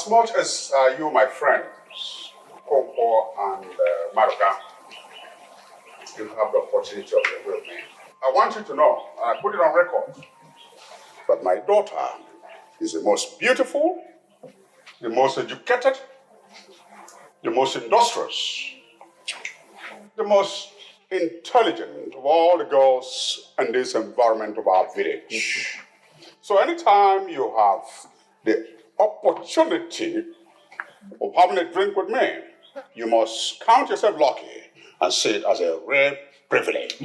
As much as you, my friends, Koko and Maruka, you have the opportunity of the real me. I want you to know, and I put it on record, that my daughter is the most beautiful, the most educated, the most industrious, the most intelligent of all the girls in this environment of our village. So anytime you have the opportunity of having a drink with me, you must count yourself lucky and see it as a rare privilege.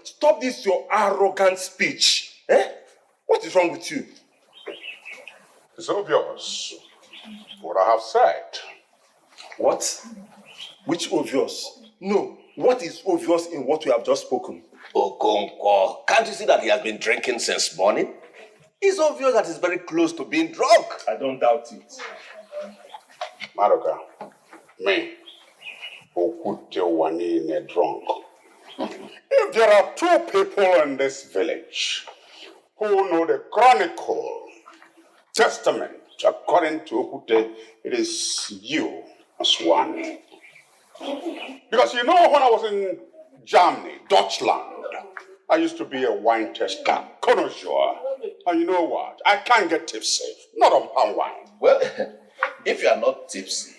Stop this your arrogant speech. What is wrong with you? It's obvious what I have said. What? Which obvious? No. What is obvious in what we have just spoken? Okonkwo, can't you see that he has been drinking since morning? It's obvious that he's very close to being drunk. I don't doubt it. Maruka, me, Okute Wanine drunk. If there are two people in this village who know the chronicle, testament, according to Okute, it is you as one. Because you know, when I was in Germany, Deutschland, I used to be a wine tester, connoisseur. And you know what? I can't get tipsy, not on palm wine. Well, if you are not tipsy,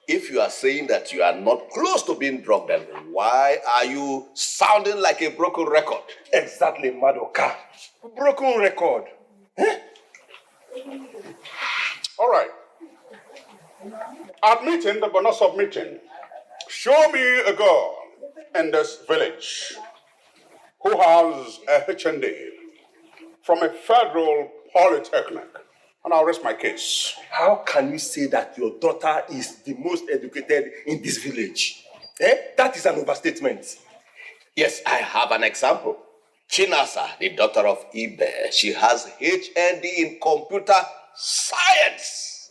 if you are saying that you are not close to being drunk, then why are you sounding like a broken record? Exactly, Madoka. Broken record. All right. Admitting but not submitting. Show me a girl in this village who has a HND from a federal polytechnic, and I'll rest my case. How can you say that your daughter is the most educated in this village? That is an overstatement. Yes, I have an example. Chinasa, the daughter of Ibe, she has HND in computer science.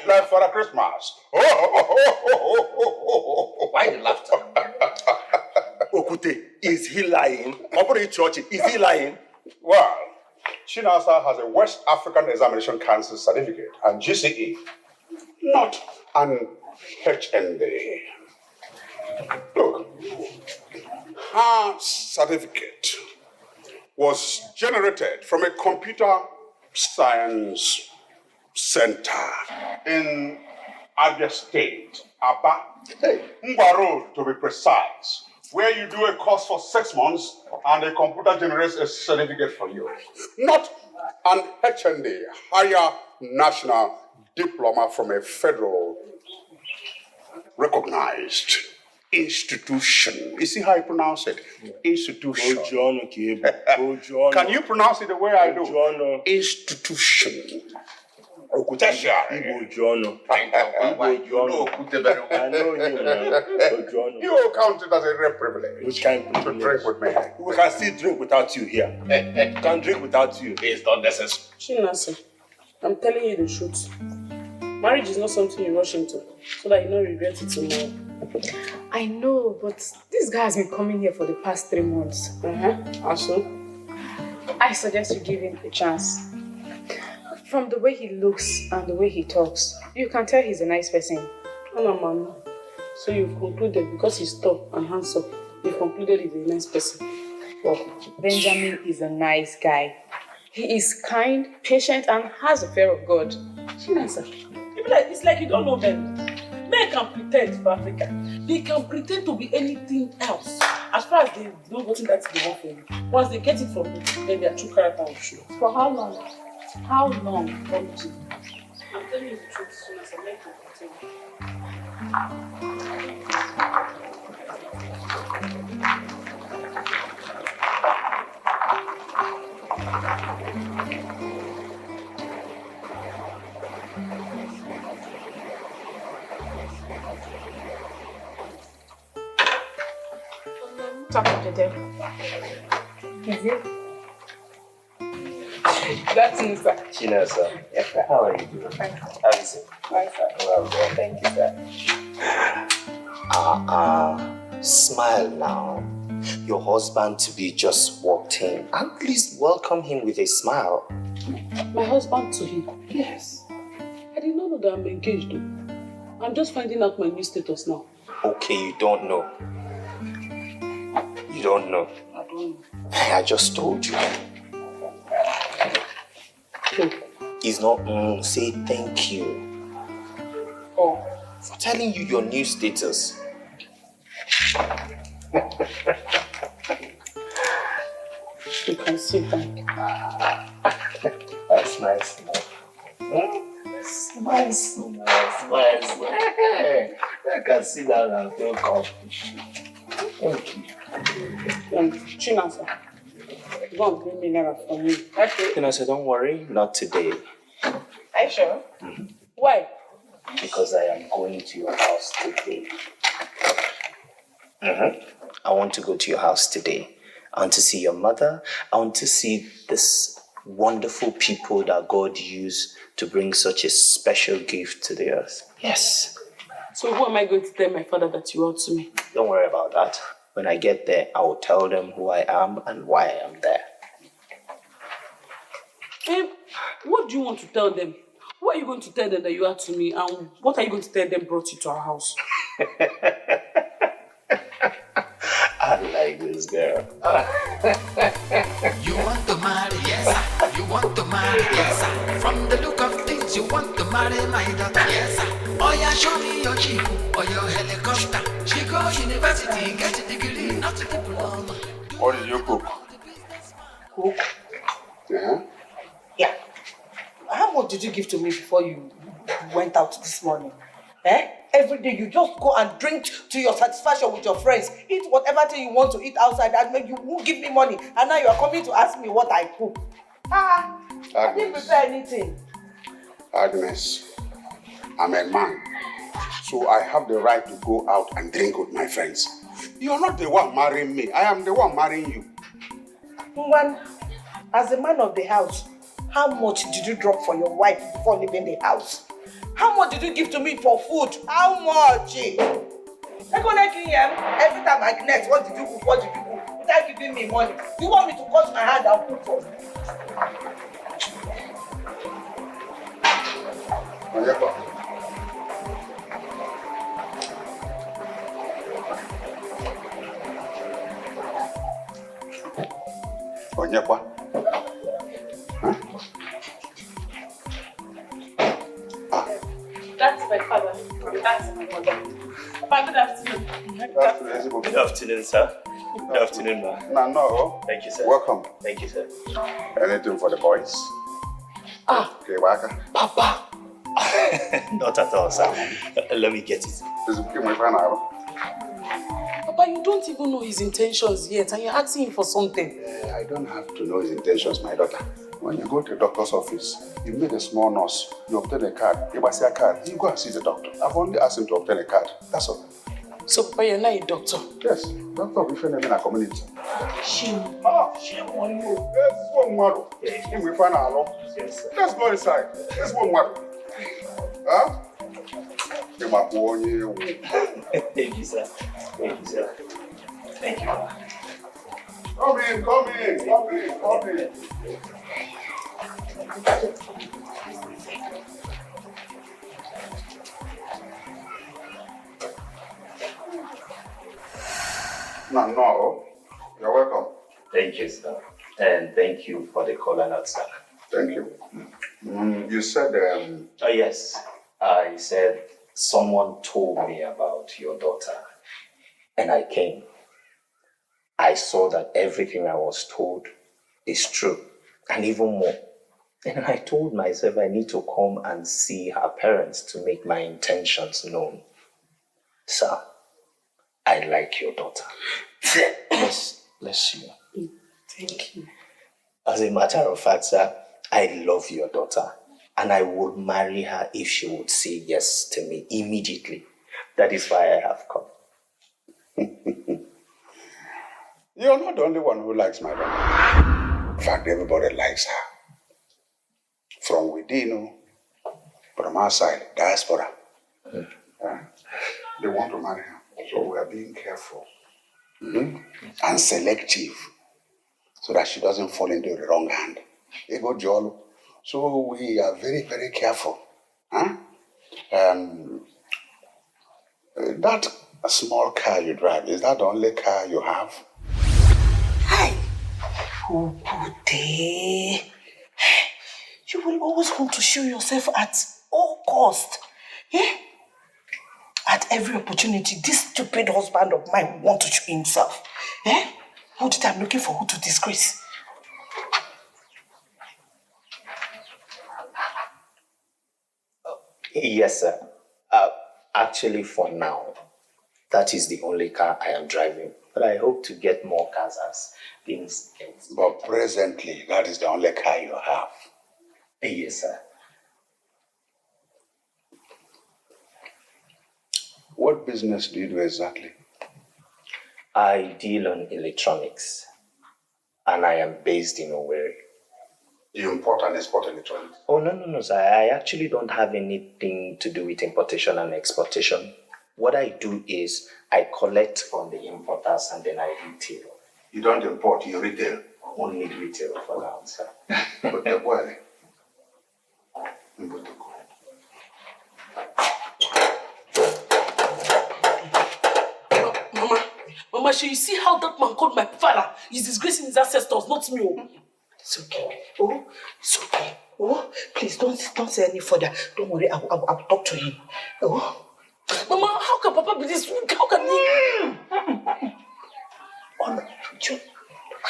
Like for a Christmas. Why the laughter? Okute, is he lying? Is he lying? Well, Chinasa has a West African Examination Council certificate and GCE, not an HND. Look, her certificate was generated from a computer science center in Abia State, Aba, Ngwa Road to be precise, where you do a course for 6 months and the computer generates a certificate for you. Not an HND, higher national diploma from a federal recognized institution. You see how I pronounce it? Institution. Can you pronounce it the way I do? Institution. Tertiary. You know Okute very well. I know him. You count it as a rare privilege. Which kind of to drink with me? We can still drink without you here. We can drink without you. It's not necessary. Chinasa, I'm telling you the truth. Marriage is not something you rush into, so that you don't regret it tomorrow. I know, but this guy has been coming here for the past 3 months. Also, I suggest you give him a chance. From the way he looks and the way he talks, you can tell he's a nice person. no, Mama. So you've concluded because he's tall and handsome, you've concluded he's a nice person. Well, Benjamin is a nice guy. He is kind, patient, and has a fear of God. Chinasa, it's like you don't know them. Men can pretend for Africa. They can pretend to be anything else. As far as they know what that they want from you. Once they get it from you, then their true character will show. For how long? How long? I'm telling you the truth, Chinasa. Let me continue. Talking to them. Is it? That's me, sir. Chinasa, how are you doing? How is it? Nice, sir. Well, Thank you, sir. smile now. Your husband to be just walked walked in, at least welcome him with a smile. My husband to him. Yes. I did not know that I'm engaged though. I'm just finding out my new status now. Okay, you don't know. You don't know. I don't know. I just told you. Okay. It's not say thank you Oh. for telling you your new status. You can say thank you. That's nice. Nice. I can see that and feel comfortable. Thank you. Chinasa, go and bring me Naira for me. Okay. And I said, don't worry, not today. Are you sure? Mm-hmm. Why? Because I am going to your house today. I want to go to your house today. I want to see your mother. I want to see this wonderful people that God used to bring such a special gift to the earth. Yes. So who am I going to tell my father that you are to me? Don't worry about that. When I get there, I will tell them who I am and why I am there. What do you want to tell them? What are you going to tell them that you are to me? And what are you going to tell them brought you to our house? I like this girl. You want to marry, yes sir. You want to marry, yes sir. From the look of things, you want to marry my daughter, yes sir. Oh yeah, show me your jeep or your helicopter. She go university, get a degree, not a diploma. What did you cook? Cook? Yeah. Yeah. How much did you give to me before you went out this morning? Every day you just go and drink to your satisfaction with your friends. Eat whatever thing you want to eat outside and make you won't give me money. And now you are coming to ask me what I cook. I didn't prepare anything. Agnes, I'm a man, so I have the right to go out and drink with my friends. You're not the one marrying me. I am the one marrying you. One, as a man of the house, how much did you drop for your wife before leaving the house? How much did you give to me for food? How much? Every time I connect, what did you cook? What did you cook? Without giving me money. You want me to cut my hand and cook for you? Onyekwa. Huh? That's my father. That's my mother. Papa, good afternoon. Good afternoon, sir. Good afternoon, ma. No. Thank you, sir. Welcome. Thank you, sir. Anything for the boys? Okay, Waka. Papa! Not at all, sir. Let me get it. Papa, you don't even know his intentions yet, and you're asking him for something. I don't have to know his intentions, my daughter. When you go to the doctor's office, you meet a small nurse, you obtain a card, you buy a card, you go and see the doctor. I've only asked him to obtain a card. That's all. So, Papa, you're not a doctor? Yes, doctor of Ekene in our community. Shame. Shame on you. Yes, one model. If we find our law, Yes, sir. let's go inside. Let's one model. Huh? Thank you, sir. Thank you, sir. Thank you, ma. Come in. No. You're welcome. Thank you, sir. And thank you for the call and sir. Thank you. You said, Oh, yes. I said someone told me about your daughter. And I came. I saw that everything I was told is true. And even more. And I told myself I need to come and see her parents to make my intentions known. Sir, I like your daughter. Bless you. Thank you. As a matter of fact, sir, I love your daughter. And I would marry her if she would say yes to me immediately. That is why I have come. you're not the only one who likes my daughter. In fact, everybody likes her. From within, from outside, diaspora. They want to marry her. So we are being careful and selective. so that she doesn't fall into the wrong hand. Ego Jolo. So we are very, very careful. Huh? That small car you drive, is that the only car you have? Hi. Ugude. You will always want to show yourself at all cost. Eh? At every opportunity, this stupid husband of mine will want to show himself. Eh? All the time looking for who to disgrace. Yes, sir. Actually, for now, that is the only car I am driving. But I hope to get more cars as things get. But presently, that is the only car you have. Yes, sir. What business do you do exactly? I deal on electronics, and I am based in Owerri. You import and export electronics? Oh, no, sir. I actually don't have anything to do with importation and exportation. What I do is I collect from the importers and then I retail. You don't import, you retail? Only retail for now, sir. But the boy. Mama, you see how that man called my father? He's disgracing his ancestors, not me. It's okay. Oh, it's okay. Oh, please don't say any further. Don't worry, I'll talk to him. Oh. Mama, how can Papa be this? How can he? Oh, no,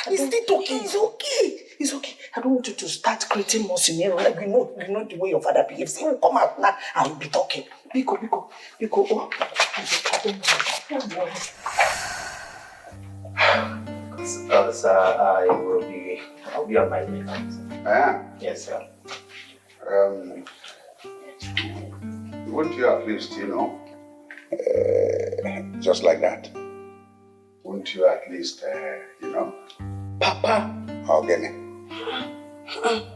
He's still talking. It's okay. It's okay. I don't want you to start creating more scenario. Like, you know the way your father behaves. He will come out now and we'll be talking. Biko. Oh, don't worry. Sir, I'll be on my way now. Ah. Yes, sir. Wouldn't you at least, just like that? Wouldn't you at least, Papa? Ogene?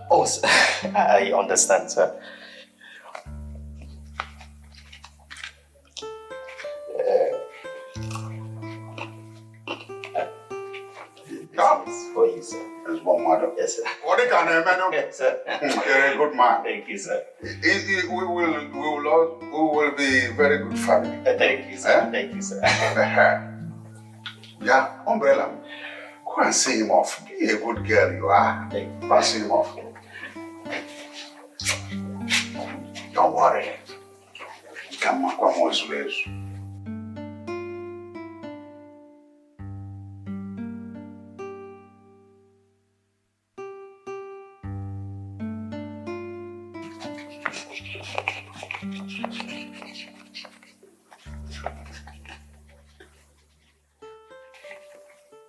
Oh, sir. I understand, sir. Come. This is for you, sir. It's one mother. Yes, sir. What can I do? Yes, sir. You're a good man. Thank you, sir. We will be very good family. Thank you, sir. Thank you, sir. Yeah, umbrella. Go and see him off. Be a good girl you are. Pass him off. Don't worry. Come on, Sulejo.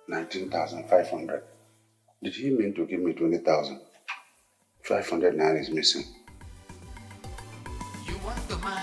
$19,500. Did he mean to give me 20,000? 500 naira is missing.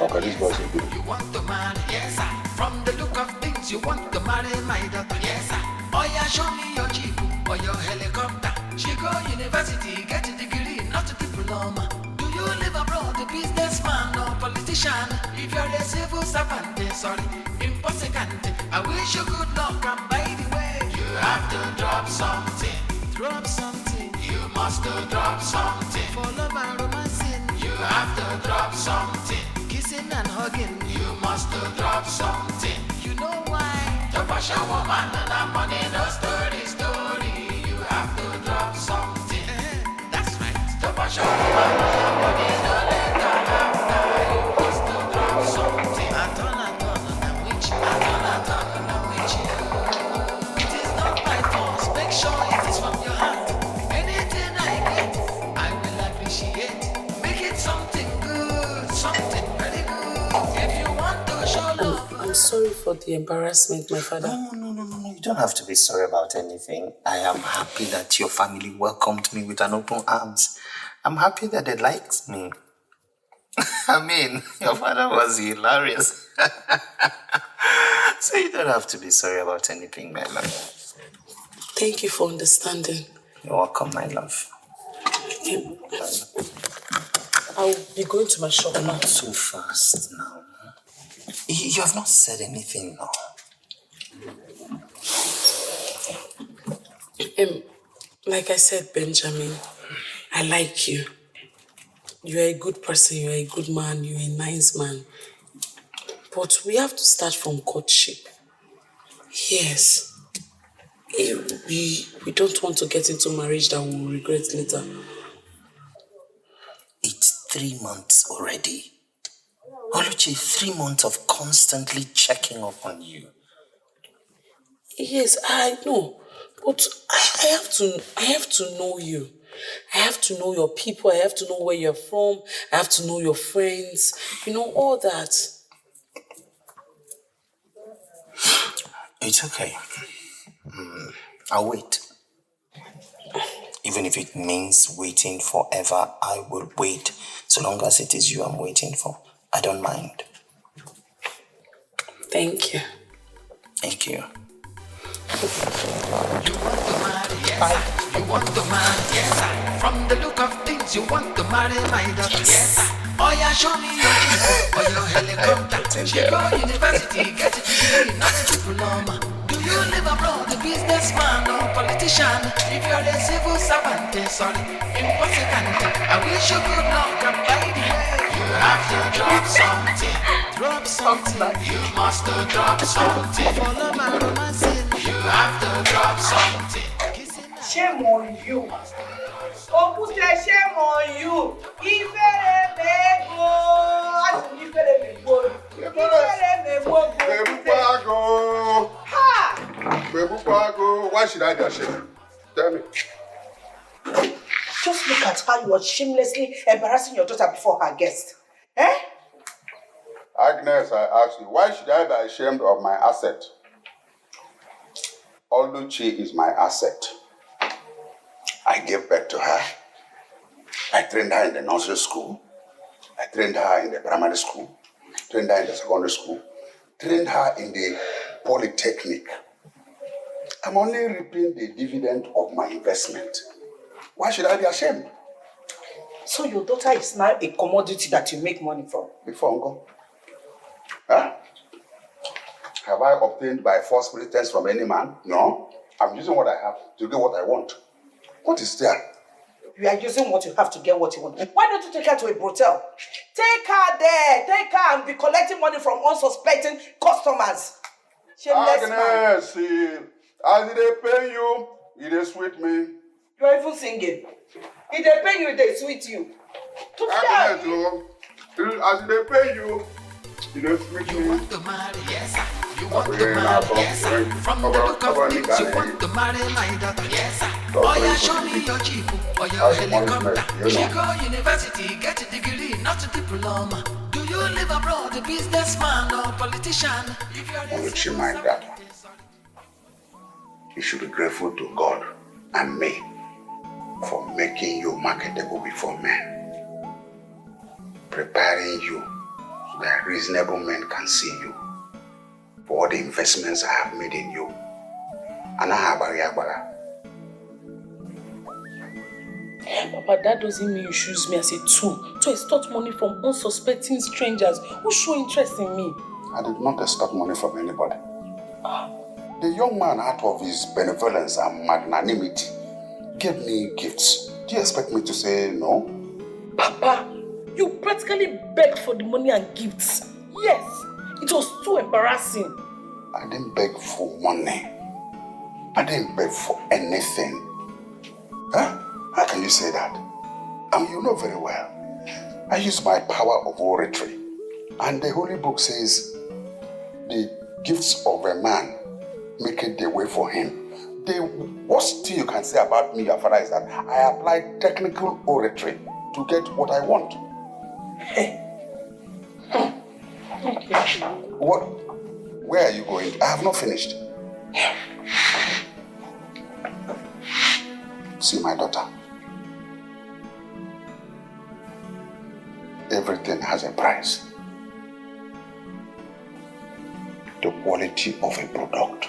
Okay, this boy's a good. You want to marry, yes sir. From the look of things, you want to marry my daughter, yes sir. Oh yeah, show me your jeep or your helicopter. She go university, get a degree, not a diploma. Do you live abroad, a businessman or politician? If you're a civil servant, sorry, impossible. I wish you good luck, and by the way, you have to drop something. Drop something. You must drop something. For love and romancing, you have to drop something. Kissing and hugging, you must drop something. You know why? The fashion woman and that money, no story. You have to drop something. That's right. The fashion woman and that money, no letter after. You must drop something. I turn and which. It is not by force. Make sure it is from your heart. Anything I get, I will appreciate. Make it something good, something very good. If you want to show love. I'm sorry for the embarrassment, my father. No. You don't have to be sorry about anything. I am happy that your family welcomed me with an open arms. I'm happy that they liked me. I mean, your father was hilarious. So you don't have to be sorry about anything, my love. Thank you for understanding. You're welcome, my love. I'll be going to my shop now. Not so fast now. You have not said anything now. Like I said, Benjamin, I like you. You're a good person, you're a good man, you're a nice man. But we have to start from courtship. Yes. We don't want to get into marriage that we'll regret later. It's 3 months already. Oluchi, 3 months of constantly checking up on you. Yes, I know. But I have to know you. I have to know your people. I have to know where you're from. I have to know your friends. You know, all that. It's okay. I'll wait. Even if it means waiting forever, I will wait. So long as it is you I'm waiting for. I don't mind. Thank you. Thank you. You want to marry, yes. You want to marry, yes. From the look of things, you want to marry my daughter, yes. Oh yeah, show me your jeep or your helicopter. She go university, get a degree, not a diploma. Do you live abroad, a businessman or politician? If you're a civil servant, sorry, impossible. I wish you good luck, and by the way, you have to drop something. Drop something. You must drop something. Follow my romancing. You have to drop something. Shame on you. Opuse, shame on you. Ifere mego. Asu ifere mego. Ifere mego. Bebupago. Ha! Bebupago. Why should I be ashamed? Tell me. Just look at how you are shamelessly embarrassing your daughter before her guest. Eh? Agnes, I ask you, why should I be ashamed of my asset? Oluchi is my asset. I gave birth to her. I trained her in the nursery school. I trained her in the primary school. Trained her in the secondary school. Trained her in the polytechnic. I'm only reaping the dividend of my investment. Why should I be ashamed? So your daughter is now a commodity that you make money from? Before Uncle. Huh? Have I obtained by false pretense from any man? No. I'm using what I have to get what I want. What is there? You are using what you have to get what you want. Why don't you take her to a brothel? Take her there. Take her and be collecting money from unsuspecting customers. Shameless man. Agnes, see, as they pay you, it is sweet me. You are even singing. If they pay you, they sweet you. Agnes, as they pay you, it is sweet me. You want to marry, yes. You want to marry, yes. From the look of things, you want to marry my daughter, yes. Oh yeah, show me your jeep or your helicopter. She go university, get a degree, not a diploma. Do you live abroad, a businessman or politician? If you're Only she mind that. You should be grateful to God and me for making you marketable before men. Preparing you so that reasonable men can see you for all the investments I have made in you. And I have a Papa, that doesn't mean you choose me as a tool to extort money from unsuspecting strangers who show interest in me. I did not extort money from anybody. The young man, out of his benevolence and magnanimity, gave me gifts. Do you expect me to say no? Papa, you practically begged for the money and gifts. Yes, it was too embarrassing. I didn't beg for money. I didn't beg for anything. Huh? How can you say that? And you know very well. I use my power of oratory. And the Holy Book says, the gifts of a man make it the way for him. The worst thing you can say about me, your father, is that I apply technical oratory to get what I want. What? Where are you going? I have not finished. See, my daughter. Everything has a price. The quality of a product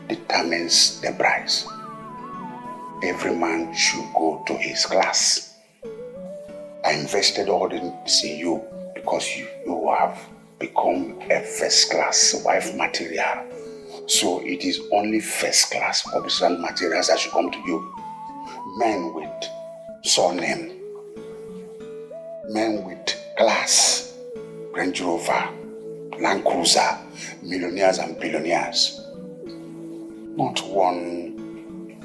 determines the price. Every man should go to his class. I invested all this in you because you have become a first-class wife material. So it is only first-class husband materials that should come to you. men with surname, men with class, Range Rover, Land Cruiser, millionaires and billionaires. Not one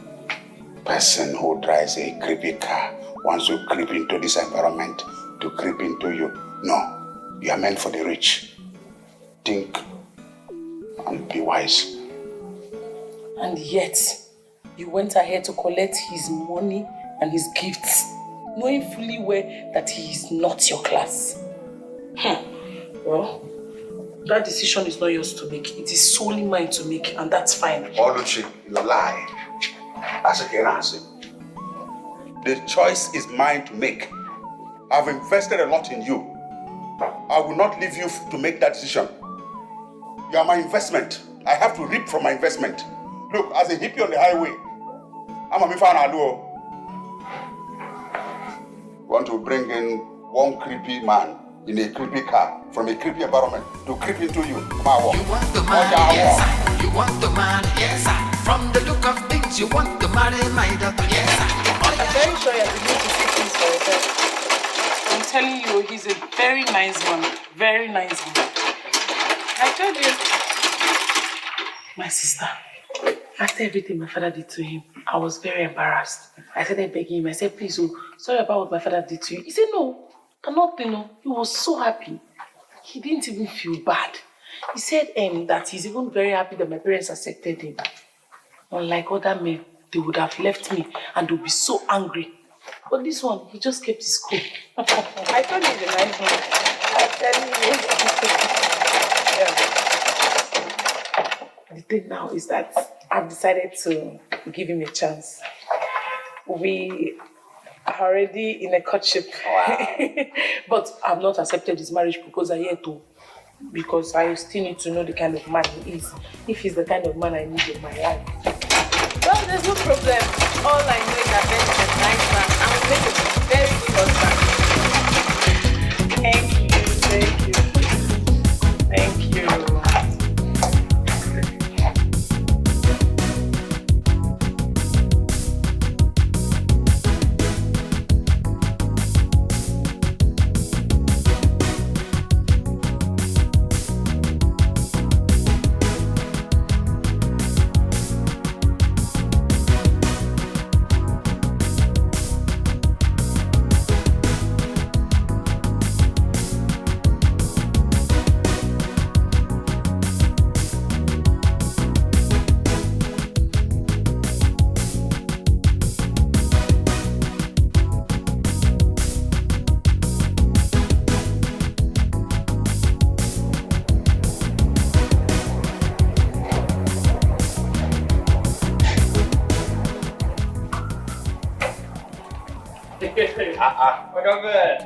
person who drives a creepy car wants to creep into this environment to creep into you. No, you are meant for the rich. Think and be wise. And yet, you went ahead to collect his money and his gifts, knowing fully well that he is not your class. Well, that decision is not yours to make. It is solely mine to make, and that's fine. Oluchi, you lie. As again, answer. The choice is mine to make. I've invested a lot in you. I will not leave you to make that decision. You are my investment. I have to reap from my investment. Look, as a hippie on the highway, I'm a mifan aluo. Want to bring in one creepy man in a creepy car from a creepy environment to creep into you. You want to marry, yes sir. You want to marry, yes sir. From the look of things, you want to marry my daughter, yes sir. I'm very sure you're beginning to see things for yourself. I'm telling you, he's a very nice man. Very nice man. I told you. My sister, after everything my father did to him, I was very embarrassed. I started begging him. I said, please, sorry about what my father did to you. He said, no, nothing. No. He was so happy. He didn't even feel bad. He said that he's even very happy that my parents accepted him. Unlike other men, they would have left me and they would be so angry. But this one, he just kept his cool. I told you he's a nice man. I'm telling you. The thing now is that I've decided to give him a chance. We are already in a courtship. Wow. But I've not accepted his marriage proposal yet too. Because I still need to know the kind of man he is. If he's the kind of man I need in my life. Well, there's no problem. All I know is that Ben is a nice man. I will make a very good husband. Thank you. Thank you.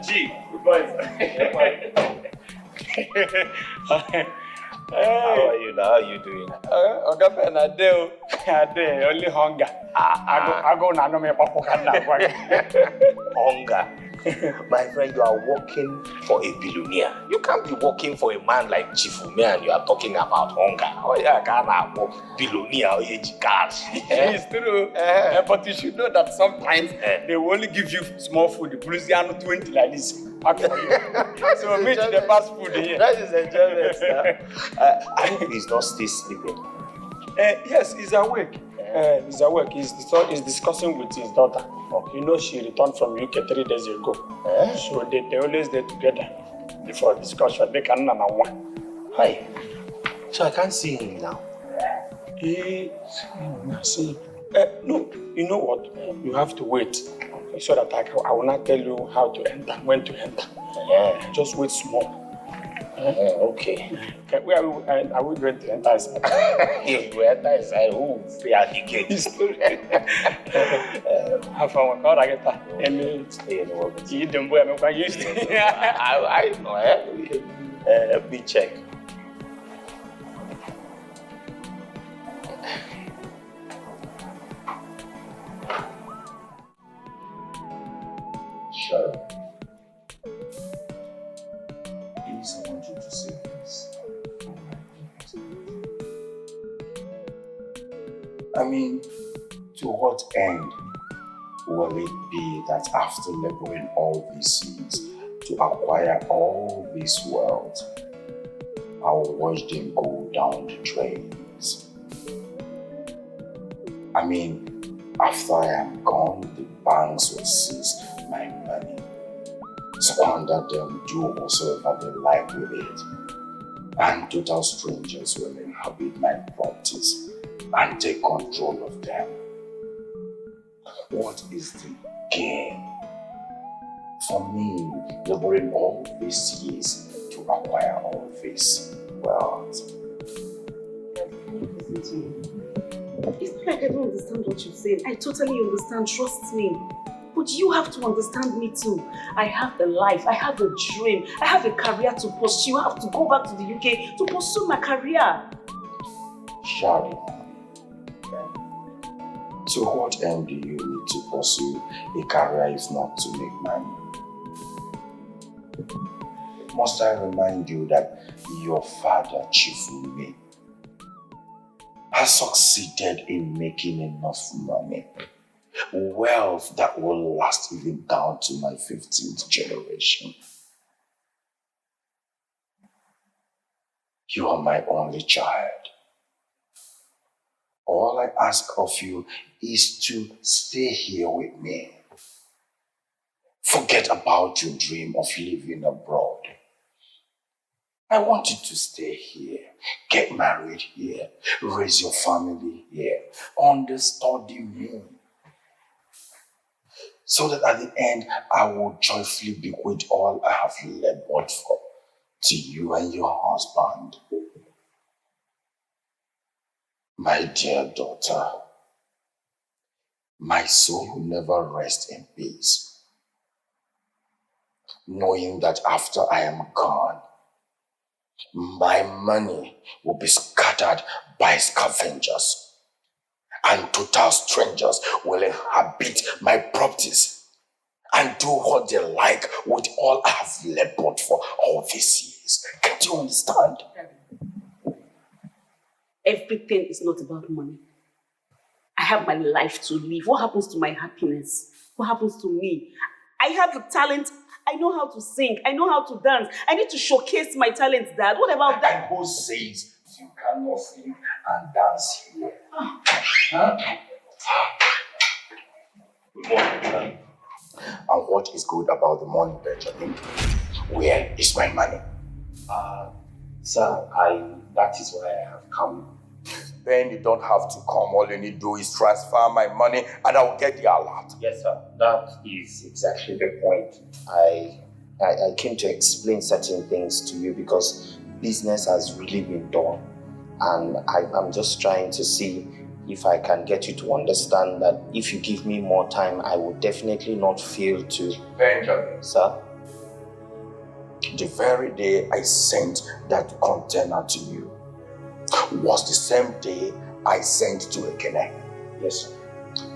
G, good boys. How are you now? How are you doing? Only hunger. I go now, no me Hunger. My friend, you are working for a billionaire. You can't be working for a man like Chifume and you are talking about hunger. Oh yeah, can't work billionaire or cars. It's true. But you should know that sometimes they will only give you small food. The police are not 20 like this. Pack for you. So meet the fast food here. That is enjoyment. I hope he's not still sleeping. Yes, he's awake. He's awake. He's discussing with his daughter. You know, she returned from UK 3 days ago. So they always there together before discussion. They can number one. Hi. So I can't see him now. No, you know what? You have to wait so that I will not tell you how to enter, when to enter. Just wait small. Okay. Where are we going to enter inside? If we enter inside, who will pay at the gate? Have fun. All right, get you don't boy, I'm quite used to it. I know. Let me check. Sure. Please, I want you to say this. I mean, to what end? will it be that after laboring all these years to acquire all this wealth, I will watch them go down the drains? I mean, after I am gone, the banks will seize my money, squander them, do whatsoever they like with it, and total strangers will inhabit my properties and take control of them. What is the gain for me laboring all these years to acquire all this wealth? It's not like I don't understand what you're saying. I totally understand, trust me. But you have to understand me too. I have a life, I have a dream, I have a career to pursue. I have to go back to the UK to pursue my career. Shari, to what end do you need to pursue a career if not to make money? Must I remind you that your father, Chief Ume, has succeeded in making enough money, wealth that will last even down to my 15th generation. You are my only child. All I ask of you is to stay here with me. Forget about your dream of living abroad. I want you to stay here, get married here, raise your family here, understudy me. So that at the end, I will joyfully bequeath all I have labored for to you and your husband. My dear daughter, my soul will never rest in peace, knowing that after I am gone, my money will be scattered by scavengers, and total strangers will inhabit my properties and do what they like with all I have labored for all these years. Can't you understand? Everything is not about money. I have my life to live. What happens to my happiness? What happens to me? I have a talent. I know how to sing. I know how to dance. I need to showcase my talents, Dad. What about that? And who says you cannot sing and dance here? Huh? Good morning. And what is good about the money, Benjamin? Where is my money? Sir, that is why I have come. Then you don't have to come. All you need to do is transfer my money and I will get the alert. Yes, sir. That is exactly the point. I came to explain certain things to you because business has really been done. And I'm just trying to see if I can get you to understand that if you give me more time, I will definitely not fail to... Benjamin. Sir? The very day I sent that container to you was the same day I sent to Ekene. Yes, sir.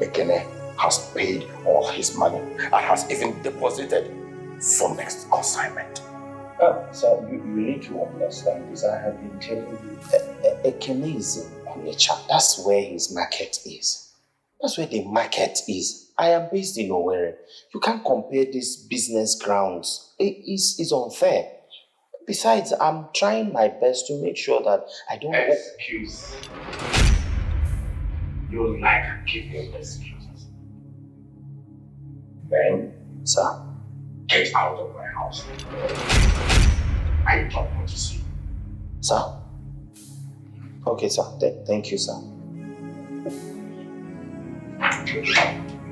Ekene has paid all his money and has even deposited for next consignment. Sir, you need to understand this. I have been telling you. Ekene is in Onitsha. That's where his market is. That's where the market is. I am based in Owerri. You can't compare these business grounds. It's unfair. Besides, I'm trying my best to make sure that I don't... Excuse. You like giving excuses. Then, sir, get out of my house. I don't want to see you. Sir? Okay, sir. Thank you, sir.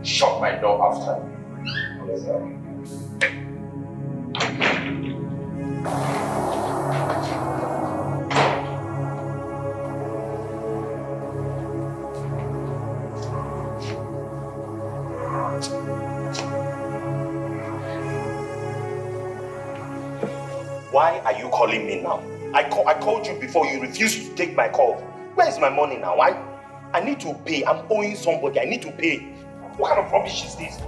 Shut my door after me. Yes, sir. Why are you calling me now? I called you before, you refused to take my call. Where is my money now? I need to pay. I'm owing somebody. I need to pay. What kind of rubbish is this?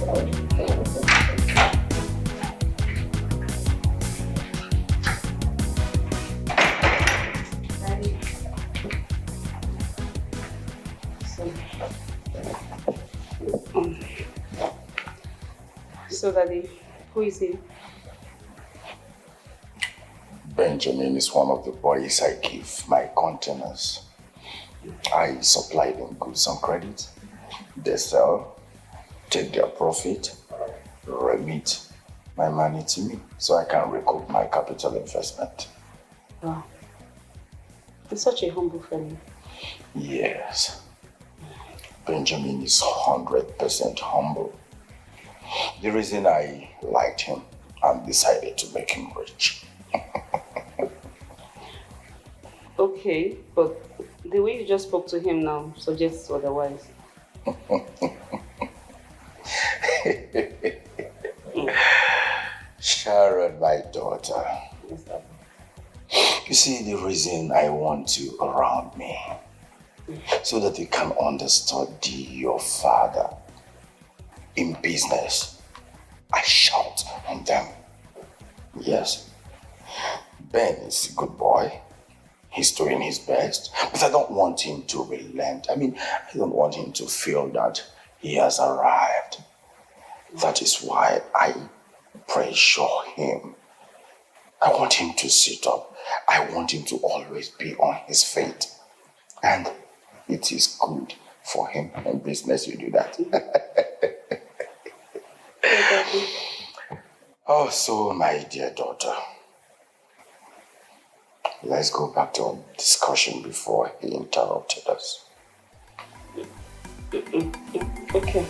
Daddy. So, Daddy, who is he? Benjamin is one of the boys I give my containers. I supply them goods on credit. They sell, take their profit, remit my money to me so I can recoup my capital investment. Wow. He's such a humble fellow. Yes. Benjamin is 100% humble. The reason I liked him and decided to make him rich. Okay, but the way you just spoke to him now suggests otherwise. Sharon, my daughter. You see, the reason I want you around me, so that you can understudy your father. In business, I shout on them. Yes, Ben is a good boy. He's doing his best, but I don't want him to relent. I don't want him to feel that he has arrived. That is why I pressure him. I want him to sit up. I want him to always be on his feet. And it is good for him in business you do that. Oh, so my dear daughter, let's go back to our discussion before he interrupted us. Okay.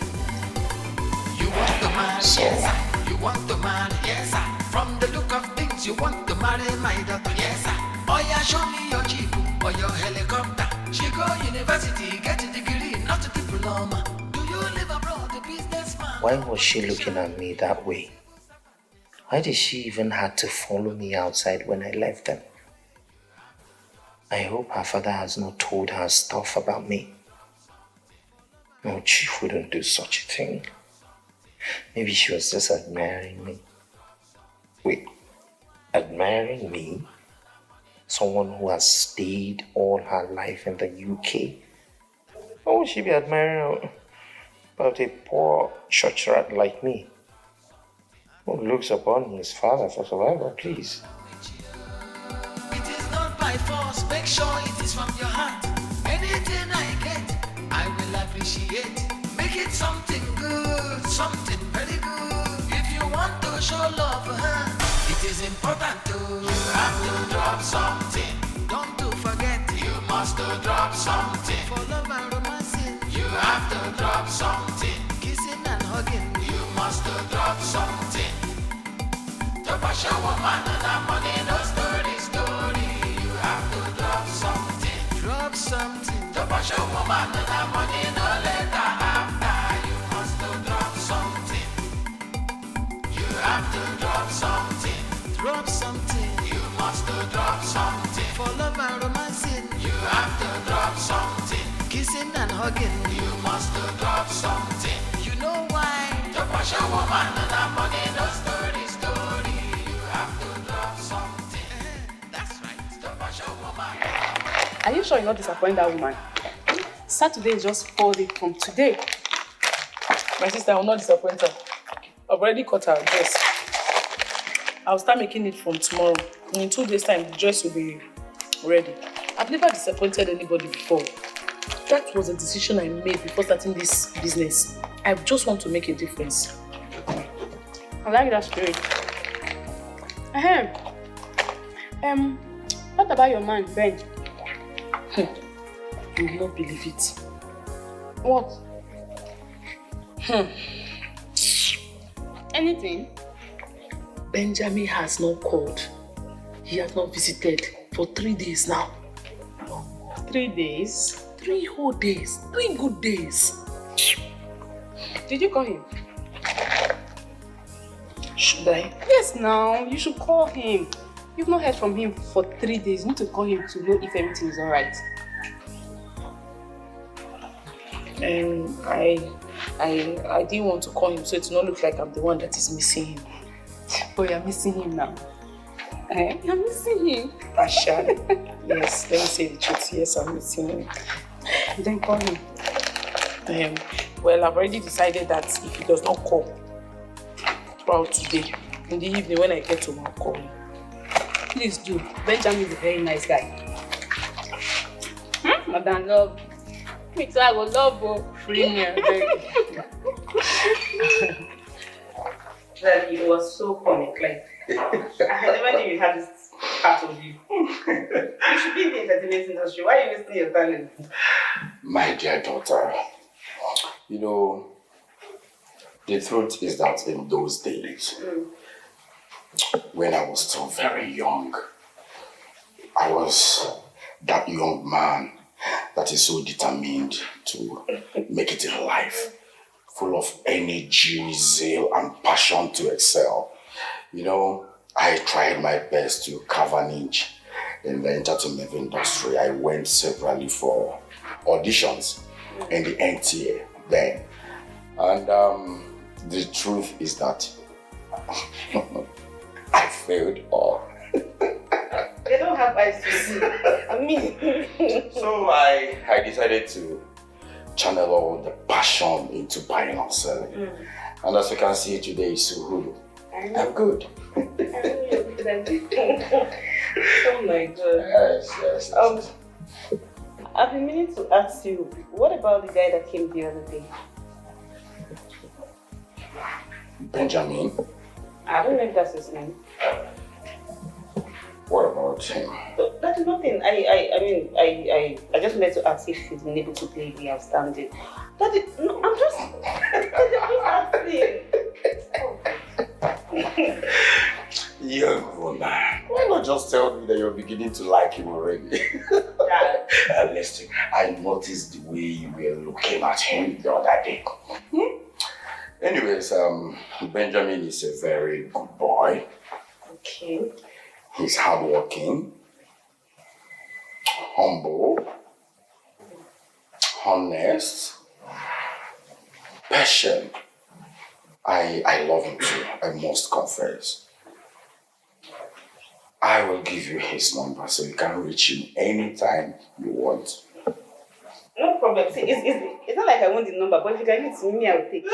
You want to marry, yes sir. You want to marry, yes sir. From the look of things, you want to marry my daughter, yes sir. Oh yeah, show me your jeep or your helicopter. She go university, get a degree, not a diploma. Do you live abroad, a businessman? Why was she looking at me that way? Why did she even have to follow me outside when I left them? I hope her father has not told her stuff about me. No, she wouldn't do such a thing. Maybe she was just admiring me. Wait, admiring me? Someone who has stayed all her life in the UK? Why would she be admiring about a poor church rat like me? Who looks upon his father for survival, please? It is not by force, make sure it is from your heart. Anything I get, I will appreciate. Make it something good, something very good. If you want to show love for her, it is important to. You have to drop something. Don't to forget, you must drop something. For love and romancing, you have to drop something. Kissing and hugging, you must drop something. To push a woman and that money, no story. You have to drop something. Drop something. To push a woman and that money, no later after. You must drop something. You have to drop something. Drop something. You must drop something. For love and romancing, you have to drop something. Kissing and hugging, you must drop something. You know why? To push a woman and that money, no story. Are you sure you're not disappointing that woman? Saturday is just 4 days from today. My sister, I will not disappoint her. I've already cut her dress. I'll start making it from tomorrow. In 2 days' time, the dress will be ready. I've never disappointed anybody before. That was a decision I made before starting this business. I just want to make a difference. I like that spirit. What about your man, Ben? You will not believe it. What? Anything? Benjamin has not called. He has not visited for 3 days now. 3 days? 3 whole days. 3 good days. Did you call him? Should I? Yes, now. You should call him. You've not heard from him for 3 days. You need to call him to know if everything is alright. I didn't want to call him so it will not look like I'm the one that is missing him. But you're missing him now. You're missing him. Partially. Yes, let me say the truth. Yes, I'm missing him. Then call him. Well, I've already decided that if he does not call throughout today, in the evening when I get home, I'll call him. Please do. Benjamin is a very nice guy. Madam love. Me too, I will love you. Free me, I beg. That it was so comic. Like, I never knew you had this part of you. You should be in the entertainment industry. Why are you wasting your talent? My dear daughter, you know, the truth is that in those days, when I was still very young, I was that young man that is so determined to make it in life, full of energy, zeal, and passion to excel. You know, I tried my best to carve an inch in the entertainment industry. I went severally for auditions in the NTA then. And the truth is that I failed all. They don't have eyes to see. I mean. So I decided to channel all the passion into buying and selling. And as you can see today, Suhulu, I'm good. Oh my God. Yes. I've been meaning to ask you, what about the guy that came the other day? Benjamin. I don't know if that's his name. What about him? That is nothing. I just wanted to ask if he's been able to play the outstanding. That is, no, I'm just asking. Young woman, why not just tell me that you're beginning to like him already? Listen, I noticed the way you were looking at him the other day. Anyways, Benjamin is a very good boy. Okay. He's hardworking, humble, honest, patient. I love him too, I must confess. I will give you his number so you can reach him anytime you want. No problem. See, it's not like I want the number, but if you can give it to me, I will take it.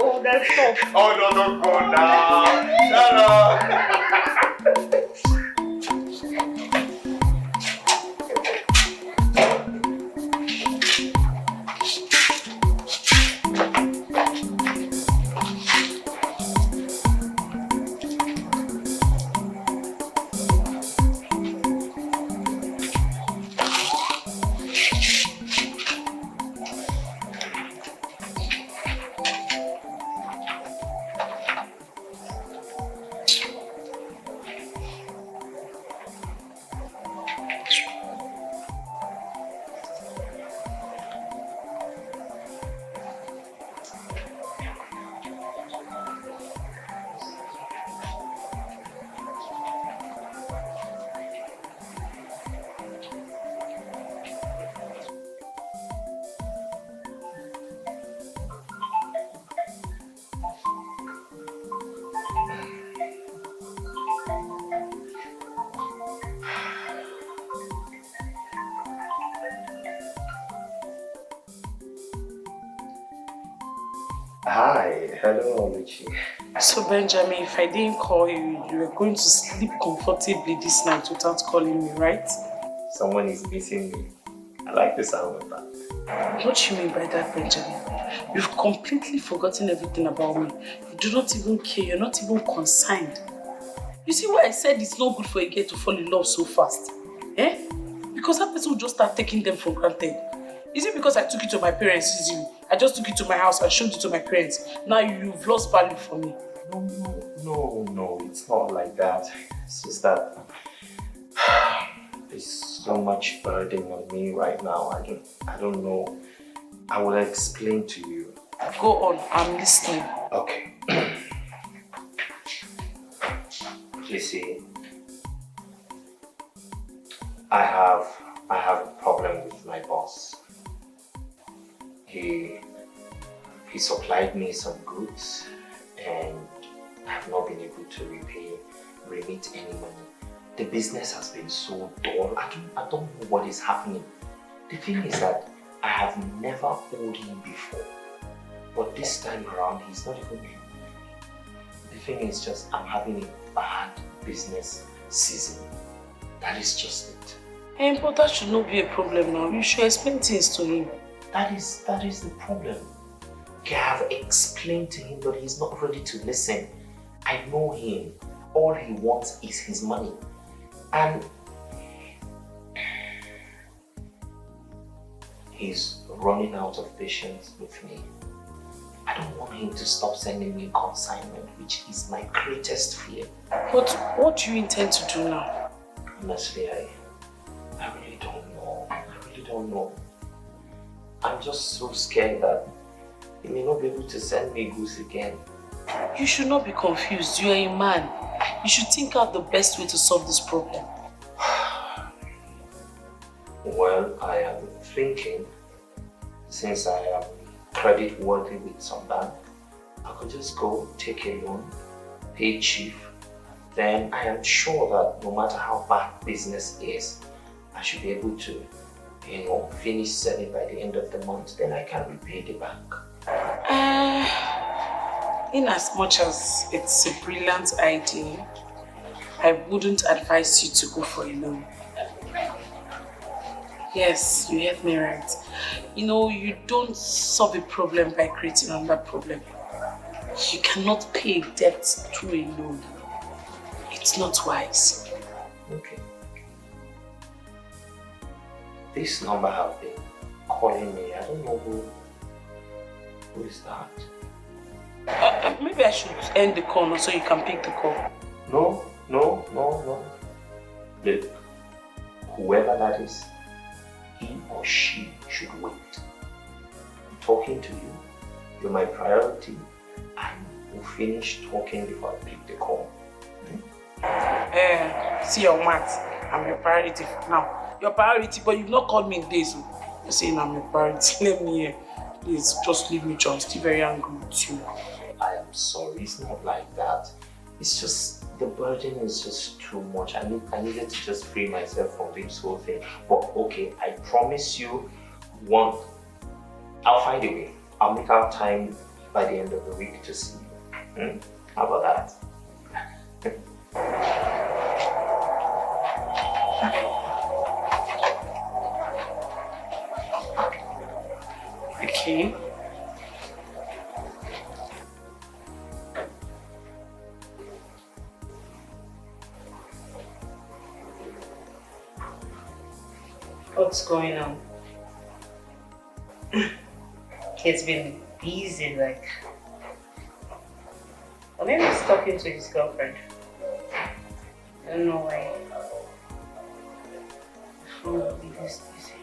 Oh, that's tough. Oh, no, don't go now. Shut up. Hi, hello, Richie. So Benjamin, if I didn't call you, you were going to sleep comfortably this night without calling me, right? Someone is missing me. I like the sound of that. What do you mean by that, Benjamin? You've completely forgotten everything about me. You do not even care, you're not even concerned. You see why I said it's not good for a girl to fall in love so fast? Because that person will just start taking them for granted. Is it because I took it to my parents easily? I just took it to my house and showed it to my parents. Now you've lost value for me. No, it's not like that. It's just that there's so much burden on me right now. I don't know. I will explain to you. Go on, I'm listening. Okay. You see, I have a problem with my boss. he supplied me some goods and I have not been able to remit any money. The business has been so dull. I don't know what is happening. The thing is that I have never owed him before. But this time around, he's not even here. The thing is just, I'm having a bad business season. That is just it. Hey, but that should not be a problem now. You should explain things to him. That is the problem. Okay, I have explained to him, but he's not ready to listen. I know him. All he wants is his money. And he's running out of patience with me. I don't want him to stop sending me consignment, which is my greatest fear. But what do you intend to do now? Honestly, I really don't know. I really don't know. I'm just so scared that he may not be able to send me goods again. You should not be confused. You are a man. You should think out the best way to solve this problem. Well, I am thinking, since I am credit worthy with some bank, I could just go take a loan, pay chief. Then I am sure that no matter how bad business is, I should be able to, finish selling by the end of the month. Then I can repay the bank. In as much as it's a brilliant idea, I wouldn't advise you to go for a loan. Yes, you heard me right. You don't solve a problem by creating another problem. You cannot pay debt through a loan. It's not wise. Okay. This number has been calling me. I don't know who is that. Maybe I should end the call now so you can pick the call. No. Look, whoever that is, he or she should wait. I'm talking to you. You're my priority. And we'll finish talking before I pick the call. See your math. I'm your priority for now. Your priority, but you've not called me in days. You're saying I'm your priority. Let me hear. Please, just leave me, John. I'm still very angry with you. I am sorry. It's not like that. It's just, the burden is just too much. I needed to just free myself from this whole thing. But okay, I promise you, I'll find a way. I'll make out time by the end of the week to see you. How about that? Okay. What's going on? He's been busy, or maybe he's talking to his girlfriend. I don't know why. Phone will be this busy.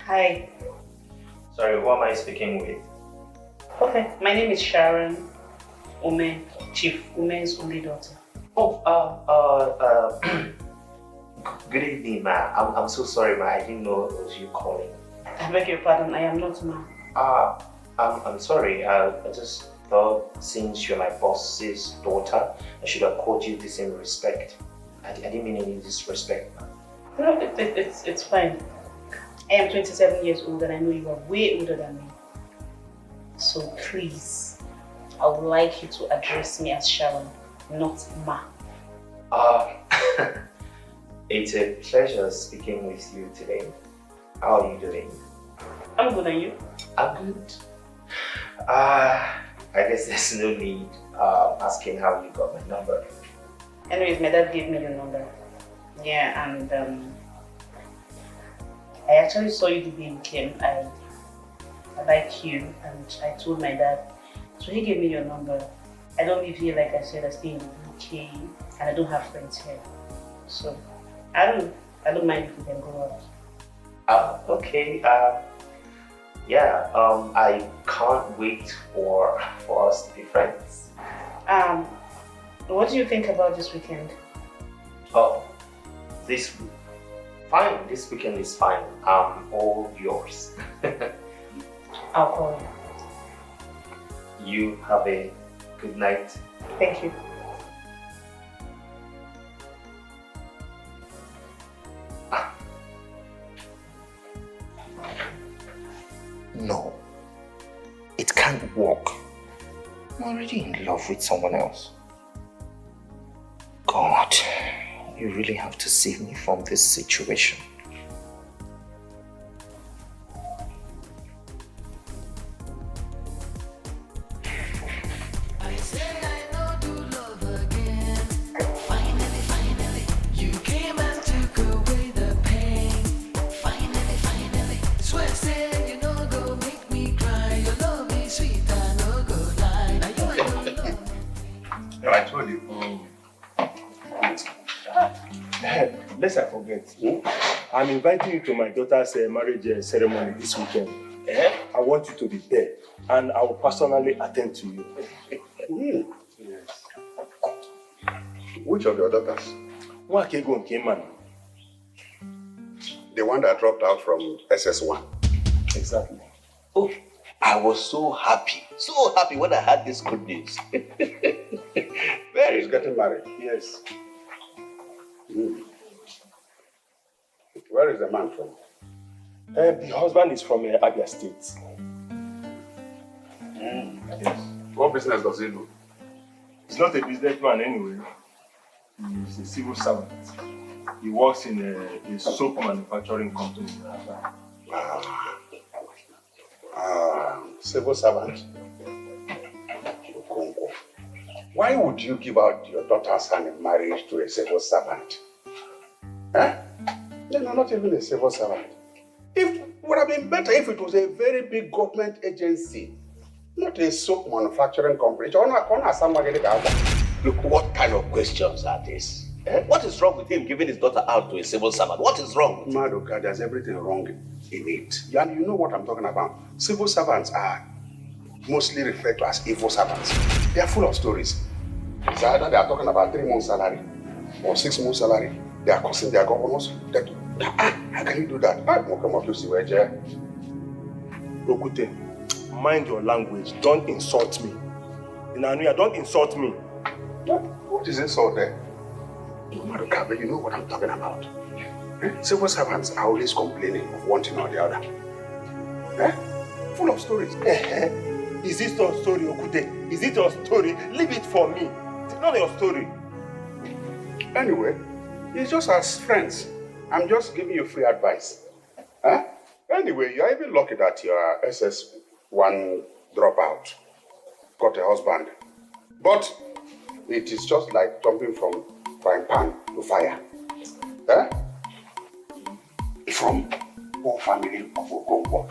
Hi. Sorry, who am I speaking with? Okay, my name is Sharon Umen, Chief Umen's only daughter. Oh, good evening, ma. I'm so sorry, ma. I didn't know it was you calling. I beg your pardon, I am not ma. I'm sorry. I just thought since you're my boss's daughter, I should have called you the same respect. I didn't mean any disrespect, ma. No, it's fine. I am 27 years old and I know you are way older than me. So please, I would like you to address me as Sharon, not Ma. It's a pleasure speaking with you today. How are you doing? I'm good, and you? I'm good. I guess there's no need asking how you got my number. Anyways, my dad gave me your number. Yeah, and I actually saw you the day you came. I like you, and I told my dad, so he gave me your number. I don't live here, like I said. I stay in the UK, and I don't have friends here. So I don't mind if we can go out. Okay. Yeah. I can't wait for us to be friends. What do you think about this weekend? Oh, fine. This weekend is fine. All yours. I'll call you. You have a good night. Thank you. No, it can't work. I'm already in love with someone else. God, you really have to save me from this situation. I said I know to love again. Finally, you came and took away the pain. Finally, swear say you no go make me cry. Your love is sweet, I no go lie. Now you are no love. I told you. Lest I forget, I'm inviting you to my daughter's marriage ceremony this weekend. I want you to be there, and I will personally attend to you. Yes. Which of your daughters? Wakego Nkeman. The one that dropped out from SS1. Exactly. Oh, I was so happy when I heard this good news. He's getting married. Yes. Where is the man from? The husband is from Abia State. Yes. What business does he do? He's not a businessman anyway. He's a civil servant. He works in a soap manufacturing company. Civil servant. Why would you give out your daughter's hand in marriage to a civil servant? Huh? No, not even a civil servant. It would have been better if it was a very big government agency, not a soap manufacturing company. Look, what kind of questions are these? What is wrong with him giving his daughter out to a civil servant? What is wrong with Madoka, there's everything wrong in it. And you know what I'm talking about. Civil servants are mostly referred to as evil servants. They are full of stories. It's either they are talking about 3 months' salary or 6 months' salary. They are cursing their governors. How can you do that? Okute, mind your language. Don't insult me. Inanuya, don't insult me. What is insult there? Madoka, you know what I'm talking about. Civil servants are always complaining of one thing or the other. Full of stories. Is this your story, Okute? Is it your story? Leave it for me. It's not your story. Anyway, it's just as friends. I'm just giving you free advice. Anyway, you're even lucky that your SS1 dropout got a husband. But it is just like jumping from frying pan to fire. From poor family of Okonkwo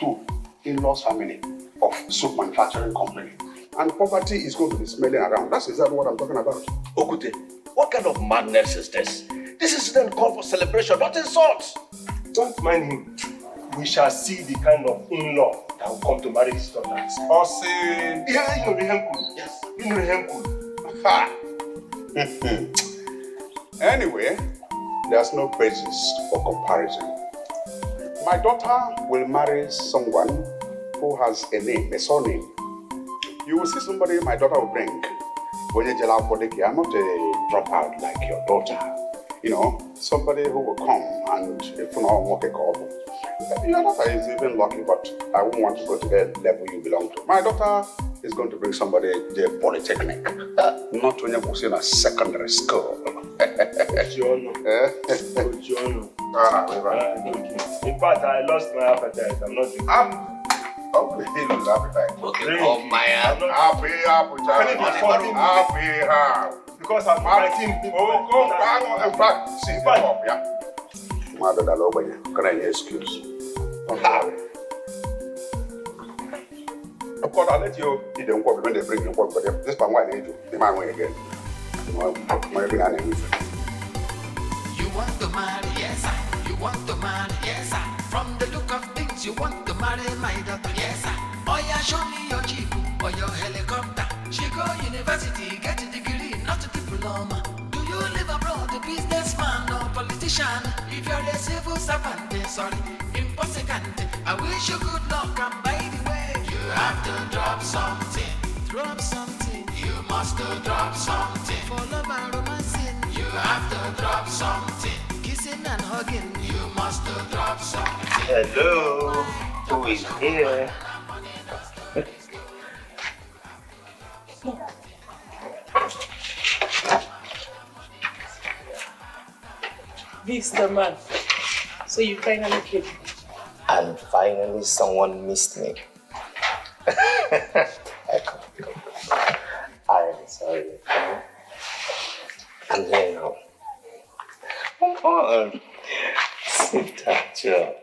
to in-laws family of soap manufacturing company. And poverty is going to be smelling around. That's exactly what I'm talking about. Okute, what kind of madness is this? This is then called for celebration, not insult. Don't mind him. We shall see the kind of in-law that will come to marry his daughters. Or say, yeah, you know the Henku. Yes, you know the Henku. Anyway, there's no basis for comparison. My daughter will marry someone who has a name, a surname. You will see somebody my daughter will bring. I'm not a dropout like your daughter. You know, somebody who will come and if you know what a call. Your daughter is even lucky, but I won't want to go to the level you belong to. My daughter is going to bring somebody the polytechnic, not when you're in a secondary school. In fact, I lost my appetite. I'm not drinking. Okay, he lose appetite. Okay, oh my because I'm writing people. Go back. In fact, see the up, yeah? Mother, can I excuse? Of course, I'll let you eat the nkwobi when they bring the nkwobi, but this palm wine I need to, the man will again. You want to marry, yes, sir. You want to marry, yes, sir. From the look of things, you want to marry my daughter, yes, sir. Oh yeah, show me your jeep or your helicopter. She go university, get a degree, not a diploma. Do you live abroad, a businessman or politician? If you're a civil servant, sorry, impossible. I wish you good luck, and by the way, you have to drop something. Drop something. You must drop something. For love and romancing, you have to drop something. Kissing and hugging, you must drop something. Hello, who is here? This the man. So you finally came. And finally someone missed me. I'm sorry. I'm here now. Come on. Sit down, Joe.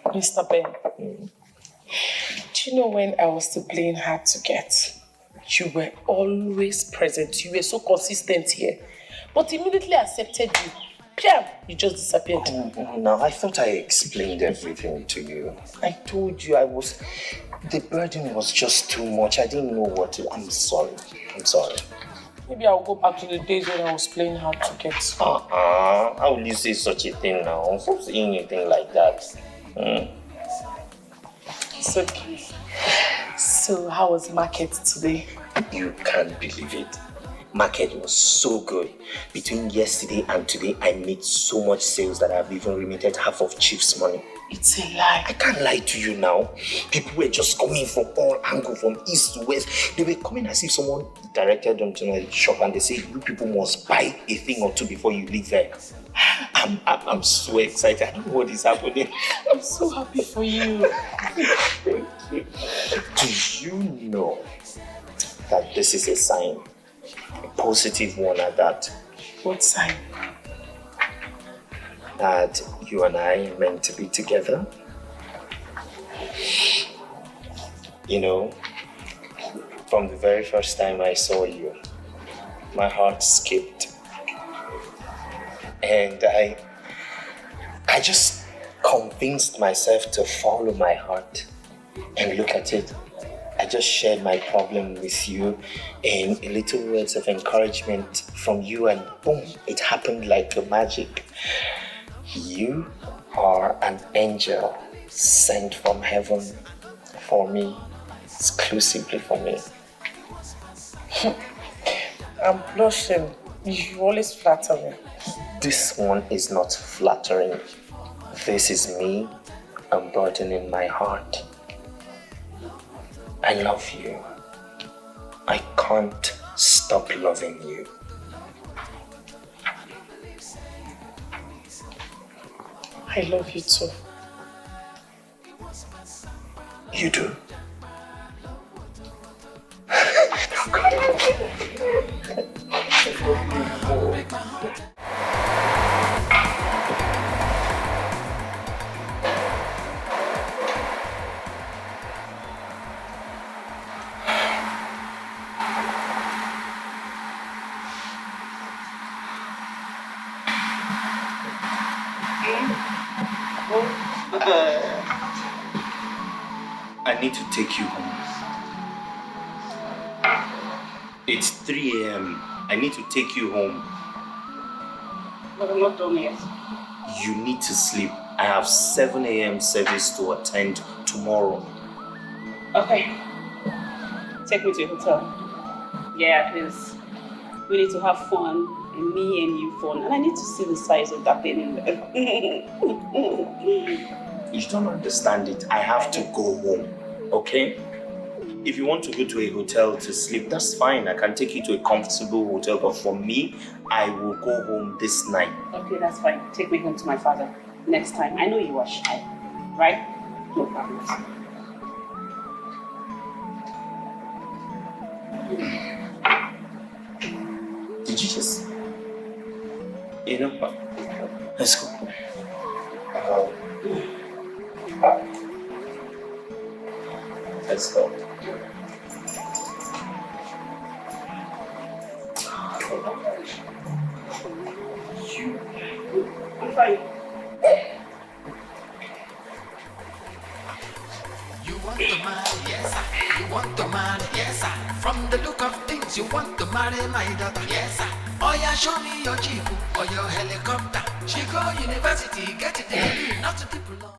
Mr. Ben, do you know when I was still playing hard to get? You were always present. You were so consistent here. But immediately I accepted you. Piam, you just disappeared. Now, I thought I explained everything to you. I told you the burden was just too much. I didn't know what to. I'm sorry. Maybe I'll go back to the days when I was playing hard to get. How will you say such a thing now? I'm not saying anything like that. It's okay. So, how was market today? You can't believe it. Market was so good. Between yesterday and today, I made so much sales that I've even remitted half of Chief's money. It's a lie. I can't lie to you now. People were just coming from all angles, from east to west. They were coming as if someone directed them to my shop and they say, you people must buy a thing or two before you leave there. I'm so excited. I don't know what is happening. I'm so happy for you. Thank you. Do you know that this is a sign? A positive one at that. What sign? That you and I are meant to be together. You know, from the very first time I saw you, my heart skipped. And I just convinced myself to follow my heart and look at it. I just shared my problem with you and a little words of encouragement from you and boom, it happened like a magic. You are an angel sent from heaven for me, exclusively for me. I'm blushing. You always flatter me. This one is not flattering. This is me unburdening my heart. I love you. I can't stop loving you. I love you too. You do? I need to take you home. It's 3 a.m. I need to take you home. But I'm not done yet. You need to sleep. I have 7 a.m. service to attend tomorrow. Okay. Take me to a hotel. Yeah, please. We need to have fun. And me and you fun. And I need to see the size of that thing in there. You don't understand it. I have to go home. Okay? If you want to go to a hotel to sleep, that's fine. I can take you to a comfortable hotel. But for me, I will go home this night. Okay, that's fine. Take me home to my father next time. I know you are shy, right? No problem. Did you just... You know what? Let's go. Let's go. I'm fine. You want to marry, yes sir. You want to marry, yes sir. From the look of things, you want to marry my daughter, yes sir. Oh yeah, show me your jeep or your helicopter. She go university, get a degree, not to people.